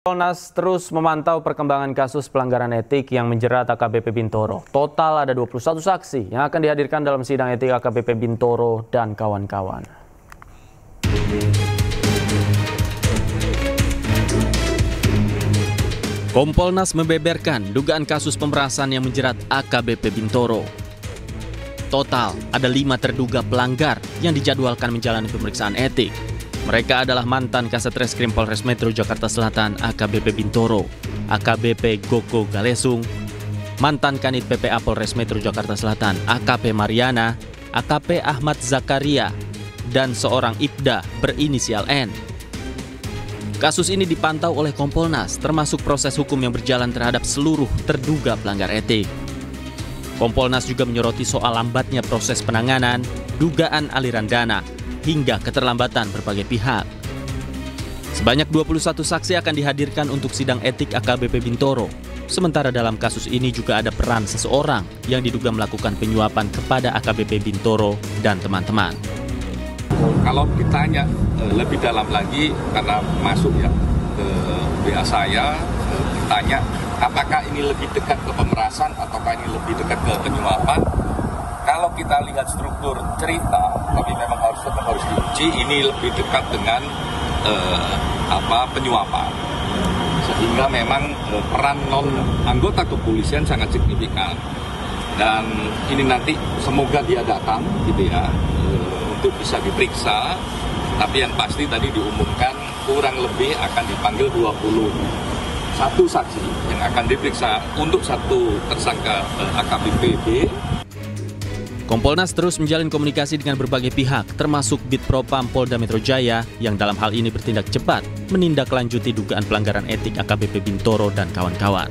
Kompolnas terus memantau perkembangan kasus pelanggaran etik yang menjerat AKBP Bintoro. Total ada 21 saksi yang akan dihadirkan dalam sidang etik AKBP Bintoro dan kawan-kawan. Kompolnas membeberkan dugaan kasus pemerasan yang menjerat AKBP Bintoro. Total ada 5 terduga pelanggar yang dijadwalkan menjalani pemeriksaan etik. Mereka adalah mantan Kasat Reskrim Polres Metro Jakarta Selatan AKBP Bintoro, AKBP Goko Galesung, mantan Kanit PPA Polres Metro Jakarta Selatan AKP Mariana, AKP Ahmad Zakaria, dan seorang Ibda berinisial N. Kasus ini dipantau oleh Kompolnas, termasuk proses hukum yang berjalan terhadap seluruh terduga pelanggar etik. Kompolnas juga menyoroti soal lambatnya proses penanganan, dugaan aliran dana, hingga keterlambatan berbagai pihak. Sebanyak 21 saksi akan dihadirkan untuk sidang etik AKBP Bintoro. Sementara dalam kasus ini juga ada peran seseorang yang diduga melakukan penyuapan kepada AKBP Bintoro dan teman-teman. Kalau ditanya lebih dalam lagi, karena masuk ya ke WA saya, ditanya apakah ini lebih dekat ke pemerasan ataukah ini lebih dekat ke penyuapan. Kalau kita lihat struktur cerita, tapi memang harus diuji, ini lebih dekat dengan penyuapan. Sehingga memang peran non anggota kepolisian sangat signifikan. Dan ini nanti semoga dia datang gitu ya, untuk bisa diperiksa. Tapi yang pasti tadi diumumkan kurang lebih akan dipanggil 21 saksi yang akan diperiksa untuk satu tersangka AKBP B. Kompolnas terus menjalin komunikasi dengan berbagai pihak, termasuk Bitpropam Polda Metro Jaya yang dalam hal ini bertindak cepat menindaklanjuti dugaan pelanggaran etik AKBP Bintoro dan kawan-kawan.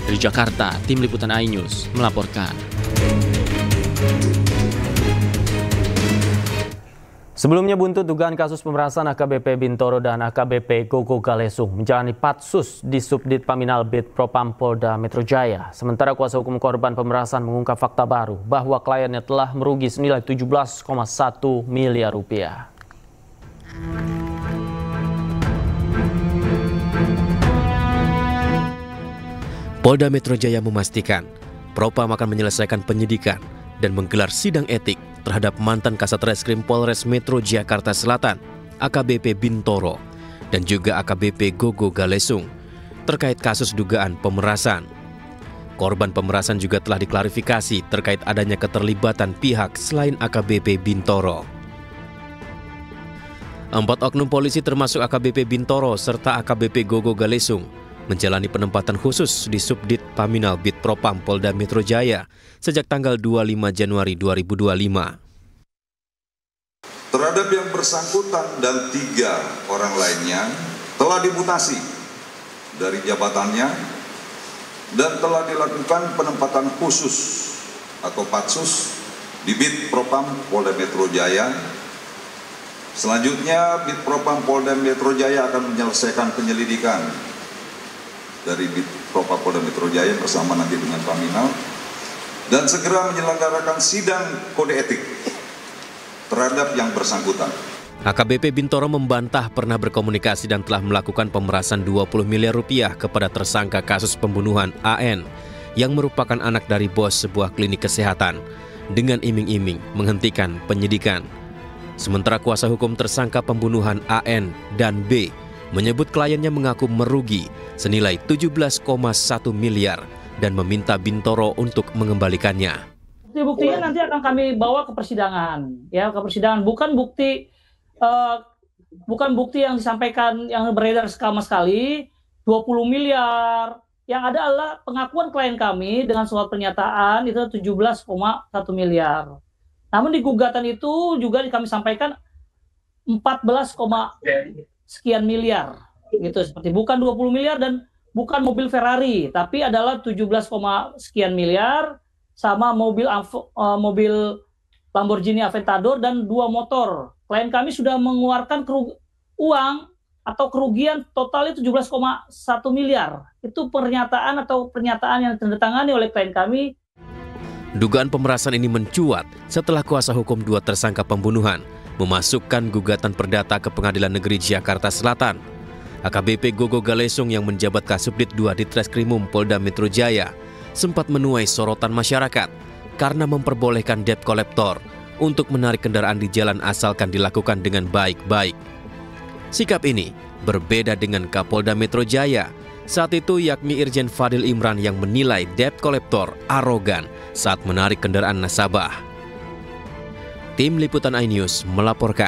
Dari Jakarta, Tim Liputan iNews melaporkan. Sebelumnya buntut dugaan kasus pemerasan AKBP Bintoro dan AKBP Goko Galesung menjalani patsus di Subdit Paminal Bitpropam Polda Metro Jaya. Sementara kuasa hukum korban pemerasan mengungkap fakta baru bahwa kliennya telah merugi senilai 17,1 miliar rupiah. Polda Metro Jaya memastikan Propam akan menyelesaikan penyidikan dan menggelar sidang etik terhadap mantan Kasat Reskrim Polres Metro Jakarta Selatan, AKBP Bintoro, dan juga AKBP Goko Galesung, terkait kasus dugaan pemerasan. Korban pemerasan juga telah diklarifikasi terkait adanya keterlibatan pihak selain AKBP Bintoro. 4 oknum polisi termasuk AKBP Bintoro serta AKBP Goko Galesung menjalani penempatan khusus di Subdit Paminal Bitpropam Polda Metro Jaya sejak tanggal 25 Januari 2025. Terhadap yang bersangkutan dan 3 orang lainnya telah dimutasi dari jabatannya dan telah dilakukan penempatan khusus atau patsus di Bitpropam Polda Metro Jaya. Selanjutnya Bitpropam Polda Metro Jaya akan menyelesaikan penyelidikan dari Bitpropam Polda Metro Jaya bersama nanti dengan Paminal dan segera menyelenggarakan sidang kode etik terhadap yang bersangkutan. AKBP Bintoro membantah pernah berkomunikasi dan telah melakukan pemerasan 20 miliar rupiah kepada tersangka kasus pembunuhan AN yang merupakan anak dari bos sebuah klinik kesehatan dengan iming-iming menghentikan penyidikan. Sementara kuasa hukum tersangka pembunuhan AN dan B menyebut kliennya mengaku merugi senilai 17,1 miliar dan meminta Bintoro untuk mengembalikannya. Bukti-buktinya nanti akan kami bawa ke persidangan, ya ke persidangan. Bukan bukti yang disampaikan yang beredar sama sekali 20 miliar. Yang ada adalah pengakuan klien kami dengan surat pernyataan itu 17,1 miliar. Namun di gugatan itu juga kami sampaikan 14, sekian miliar gitu, seperti bukan 20 miliar dan bukan mobil Ferrari, tapi adalah 17, sekian miliar sama mobil Lamborghini Aventador dan 2 motor. Klien kami sudah mengeluarkan uang atau kerugian totalnya 17,1 miliar. Itu pernyataan yang ditandatangani oleh klien kami. Dugaan pemerasan ini mencuat setelah kuasa hukum 2 tersangka pembunuhan memasukkan gugatan perdata ke Pengadilan Negeri Jakarta Selatan. AKBP Gogo Galesung yang menjabat Kasubdit 2 Ditreskrimum Polda Metro Jaya sempat menuai sorotan masyarakat karena memperbolehkan debt collector untuk menarik kendaraan di jalan asalkan dilakukan dengan baik-baik. Sikap ini berbeda dengan Kapolda Metro Jaya saat itu, yakni Irjen Fadil Imran yang menilai debt collector arogan saat menarik kendaraan nasabah. Tim Liputan iNews melaporkan.